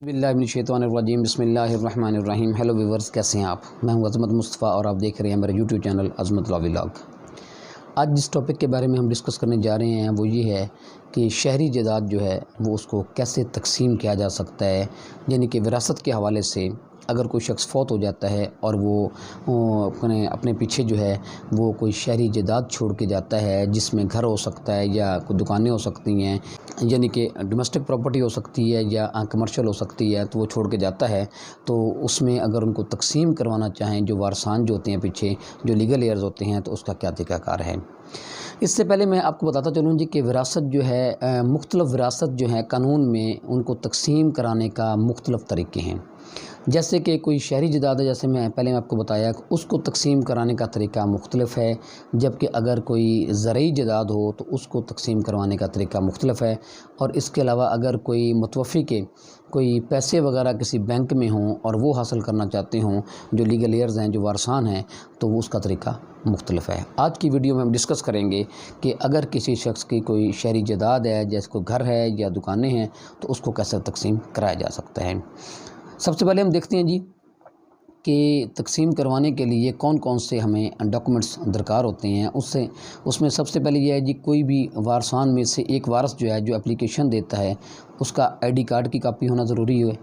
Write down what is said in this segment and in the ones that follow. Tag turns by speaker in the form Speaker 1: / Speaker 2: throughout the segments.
Speaker 1: बिस्मिल्लाहिर्रहमानिर्रहीम बिस्मिल्लाहिर्रहमानिर्रहीम। Hello viewers, कैसे हैं आप? मैं हूं अज़मत मुस्तफ़ा और आप देख रहे हैं मेरा यूट्यूब चैनल अज़मत लॉ व्लॉग। आज जिस टॉपिक के बारे में हम डिस्कस करने जा रहे हैं वो ये है कि शहरी जायदाद जो है वो उसको कैसे तकसीम किया जा सकता है। यानी कि विरासत के हवाले से अगर कोई शख्स फौत हो जाता है और वो अपने पीछे जो है वो कोई शहरी जायदाद छोड़ के जाता है, जिसमें घर हो सकता है या कोई दुकानें हो सकती हैं, यानी कि डोमेस्टिक प्रॉपर्टी हो सकती है या कमर्शियल हो सकती है, तो वो छोड़ के जाता है। तो उसमें अगर उनको तकसीम करवाना चाहें, जो वारसान जो होते हैं पीछे, जो लीगल एयर्स होते हैं, तो उसका क्या तरीक़ाकार है। इससे पहले मैं आपको बताता चलूँ जी कि विरासत जो है मुख्तलिफ़ विरासत जो है कानून में उनको तकसीम कराने का मुख्तलिफ़ तरीक़े हैं। जैसे कि कोई शहरी जायदाद है, जैसे मैं आपको बताया, उसको तकसीम कराने का तरीका मुख्तलिफ़ है, जबकि अगर कोई ज़रई जायदाद हो तो उसको तकसीम करवाने का तरीका मुख्तलिफ़ है। और इसके अलावा अगर कोई मुतवफ़्फ़ी के कोई पैसे वगैरह किसी बैंक में हों और वो हासिल करना चाहते हों, जो लीगल एयर्स हैं, जो वारसान हैं, तो वो उसका तरीका मुख्तलिफ़ है। आज की वीडियो में हम डिस्कस करेंगे कि अगर किसी शख्स की कोई शहरी जायदाद है, जैसे कोई घर है या दुकानें हैं, तो उसको कैसे तकसीम कराया जा सकता है। सबसे पहले हम देखते हैं जी कि तकसीम करवाने के लिए कौन कौन से हमें डॉक्यूमेंट्स दरकार होते हैं। उसमें सबसे पहले यह है जी, कोई भी वारसान में से एक वारस जो है, जो एप्लीकेशन देता है, उसका आईडी कार्ड की कापी होना ज़रूरी है।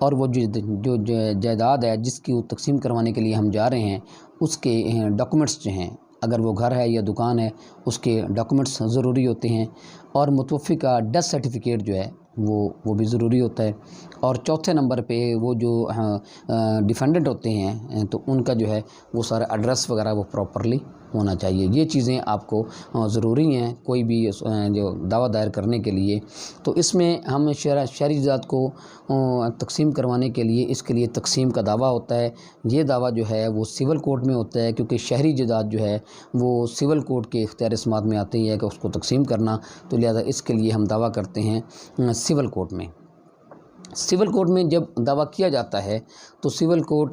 Speaker 1: और वो जो जायदाद है जिसकी वो तकसीम करवाने के लिए हम जा रहे हैं, उसके डॉक्यूमेंट्स जो हैं, अगर वो घर है या दुकान है, उसके डॉक्यूमेंट्स ज़रूरी होते हैं। और मुतवफ़्फ़ी का डेथ सर्टिफिकेट जो है वो भी ज़रूरी होता है। और चौथे नंबर पे वो जो डिफेंडेंट होते हैं, तो उनका जो है वो सारा एड्रेस वगैरह वो प्रॉपरली होना चाहिए। ये चीज़ें आपको ज़रूरी हैं कोई भी जो दावा दायर करने के लिए। तो इसमें हम शहरी जायदाद को तकसीम करवाने के लिए, इसके लिए तकसीम का दावा होता है। ये दावा जो है वो सिविल कोर्ट में होता है, क्योंकि शहरी जायदाद जो है वो सिविल कोर्ट के इख्तियार समात में आती है कि उसको तकसीम करना, तो लिहाजा इसके लिए हम दावा करते हैं सिविल कोर्ट में। सिविल कोर्ट में जब दावा किया जाता है तो सिविल कोर्ट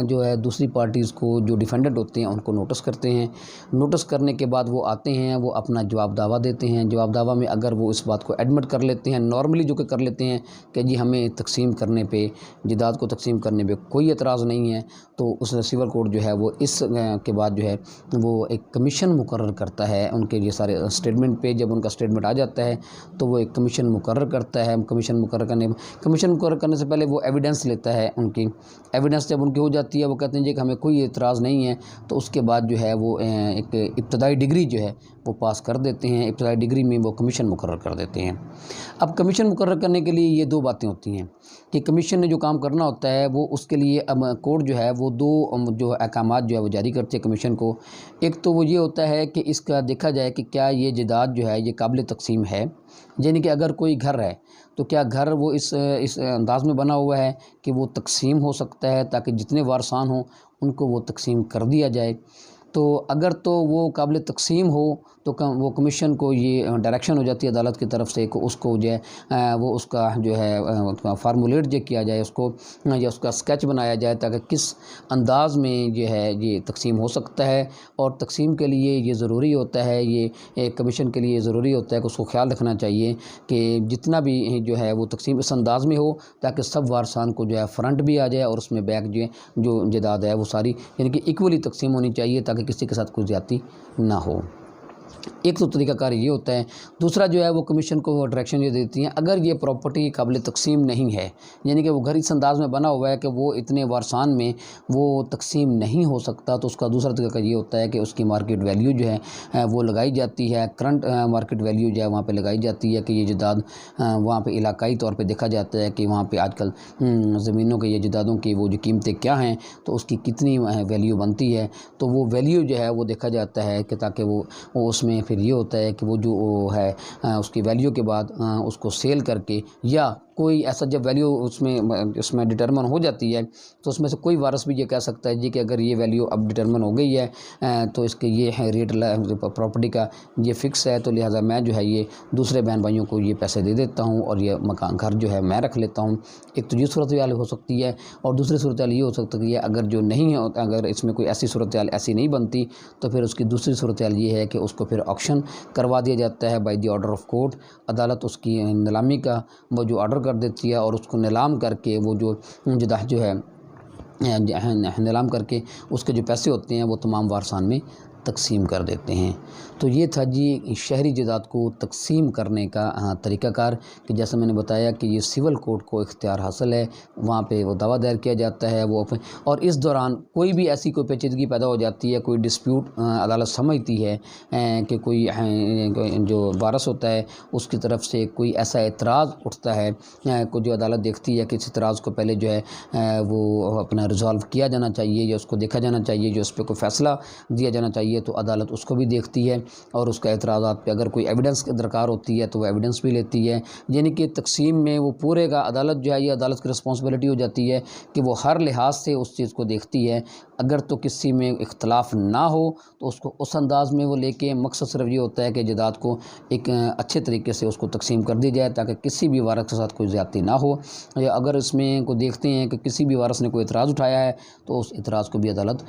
Speaker 1: जो है दूसरी पार्टीज़ को, जो डिफेंडेंट होते हैं, उनको नोटिस करते हैं। नोटिस करने के बाद वो आते हैं, वो अपना जवाब दावा देते हैं। जवाब दावा में अगर वो इस बात को एडमिट कर लेते हैं, नॉर्मली जो कि कर लेते हैं कि जी हमें तकसीम करने पे, जायदाद को तकसीम करने पे कोई एतराज़ नहीं है, तो उस सिविल कोर्ट जो है वो इस के बाद जो है वो एक कमीशन मुकर्रर करता है उनके ये सारे स्टेटमेंट पे। जब उनका स्टेटमेंट आ जाता है तो वो एक कमीशन मुकर्रर करता है। कमीशन मुकर्रर करने से पहले वो एविडेंस लेता है। उनकी एविडेंस जब उनकी हो जाती है, वो कहते हैं जी कि हमें कोई एतराज़ नहीं है, तो उसके बाद जो है वो एक इब्तदाई डिग्री जो है वो पास कर देते हैं। इब्तदाई डिग्री में वो कमीशन मुकर्रर कर देते हैं। अब कमीशन मुकर्रर करने के लिए ये दो बातें होती हैं कि कमीशन ने जो काम करना होता है वो उसके लिए अब कोर्ट जो है वो दो जो अहकामात जो है वो जारी करती है कमीशन को। एक तो वो ये होता है कि इसका देखा जाए कि क्या ये जायदाद जो है ये काबिल तकसीम है, यानी कि अगर कोई घर है तो क्या घर वो इस अंदाज में बना हुआ है कि वो तकसीम हो सकता है, ताकि जितने वारसान हों उनको वो तकसीम कर दिया जाए। तो अगर तो वो काबिल तकसीम हो तो वो कमीशन को ये डायरेक्शन हो जाती है अदालत की तरफ से, उसको जो है वो उसका जो है फार्मूलेट जो किया जाए, उसको या उसका स्केच बनाया जाए, ताकि किस अंदाज़ में जो है ये तकसीम हो सकता है। और तकसीम के लिए ये ज़रूरी होता है, ये कमीशन के लिए ज़रूरी होता है कि उसको ख्याल रखना चाहिए कि जितना भी जो है वो तकसीम इस अंदाज़ में हो ताकि सब वारसान को जो है फ्रंट भी आ जाए और उसमें बैक जो जायदाद है वो सारी यानी कि इक्वली तकसीम होनी चाहिए, ताकि किसी के साथ कोई ज़्यादती ना हो। एक तो तरीक़ाकार ये होता है। दूसरा जो है वो कमीशन को डायरेक्शन ये देती हैं, अगर ये प्रॉपर्टी काबिल तकसीम नहीं है, यानी कि वो घर इस अंदाज़ में बना हुआ है कि वो इतने वारसान में वो तकसीम नहीं हो सकता, तो उसका दूसरा तरीका ये होता है कि उसकी मार्केट वैल्यू जो है वो लगाई जाती है। करंट मार्केट वैल्यू जो है वहाँ पर लगाई जाती है कि ये जायदाद वहाँ पर इलाकाई तौर पर देखा जाता है कि वहाँ पर आजकल ज़मीनों के, ये जायदादों की वो जो कीमतें क्या हैं, तो उसकी कितनी वैल्यू बनती है। तो वो वैल्यू जो है वो देखा जाता है कि ताकि वो उसमें फिर ये होता है कि वो जो है उसकी वैल्यू के बाद उसको सेल करके, या कोई ऐसा जब वैल्यू उसमें डिटरमन हो जाती है तो उसमें से कोई वारस भी ये कह सकता है जी कि अगर ये वैल्यू अब डिटरमन हो गई है तो इसके ये है रेट प्रॉपर्टी का ये फ़िक्स है, तो लिहाजा मैं जो है ये दूसरे बहन भाइयों को ये पैसे दे देता हूँ और ये मकान घर जो है मैं रख लेता हूँ। एक तो ये सूरत हाल हो सकती है, और दूसरी सूरत हाल ये हो सकती है अगर जो नहीं है, अगर इसमें कोई ऐसी सूरत हाल ऐसी नहीं बनती, तो फिर उसकी दूसरी सूरत हाल ये है कि उसको फिर ऑक्शन करवा दिया जाता है by the order of court. अदालत उसकी नीलामी का वो जो ऑर्डर کر دیتی ہے اور اس کو نیلام کر کے وہ جو جائیداد جو ہے نیلام کر کے اس کے جو پیسے ہوتے ہیں وہ تمام وارثان میں تقسیم کر دیتے ہیں۔ تو یہ تھا جی شہری جائیداد کو تقسیم کرنے کا طریقہ کار، کہ جیسا میں نے بتایا کہ یہ سول کورٹ کو اختیار حاصل ہے، وہاں پہ وہ دعویٰ دائر کیا جاتا ہے اور اس دوران کوئی بھی ایسی کوئی پیچیدگی پیدا ہو جاتی ہے، کوئی ڈسپیوٹ عدالت سمجھتی ہے کہ کوئی جو وارث ہوتا ہے اس کی طرف سے کوئی ایسا اعتراض اٹھتا ہے، جو عدالت دیکھتی ہے کہ اس اعتراض کو پہلے جو ہے وہ اپنا ریزالو کیا جانا چاہیے یا اس کو دیکھا جانا چاہیے، جو اس پہ کوئی فیصلہ دیا جانا چاہیے، تو عدالت اس کو بھی دیکھتی ہے اور اس کا اعتراضات پہ اگر کوئی ایویڈنس درکار ہوتی ہے تو وہ ایویڈنس بھی لیتی ہے۔ یعنی کہ تقسیم میں وہ پورے کا عدالت جو ہے یہ عدالت کی رسپانسبلٹی ہو جاتی ہے کہ وہ ہر لحاظ سے اس چیز کو دیکھتی ہے، اگر تو کسی میں اختلاف نہ ہو تو اس کو اس انداز میں وہ لے کے، مقصد صرف یہ ہوتا ہے کہ جائیداد کو ایک اچھے طریقے سے اس کو تقسیم کر دی جائے تاکہ کسی بھی وارث کے ساتھ کوئی زیادتی نہ ہو، یا اگر اس میں کو دیکھتے ہیں کہ کسی بھی وارث نے کوئی اعتراض اٹھایا ہے تو اس اعتراض کو بھی عدالت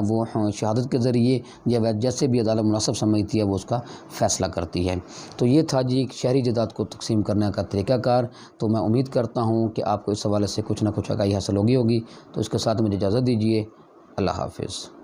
Speaker 1: وہ شہادت کے ذریعے یا جیسے بھی عدالت مناسب سمجھتی ہے وہ اس کا فیصلہ کرتی ہے۔ تو یہ تھا جی شہری جائیداد کو تقسیم کرنے کا طریقہ کار۔ تو میں امید کرتا ہوں کہ آپ کو اس حوالے سے کچھ نہ کچھ آگاہی حاصل ہوگی۔ تو اس کے ساتھ مجھے اجازت دیجیے، اللہ حافظ۔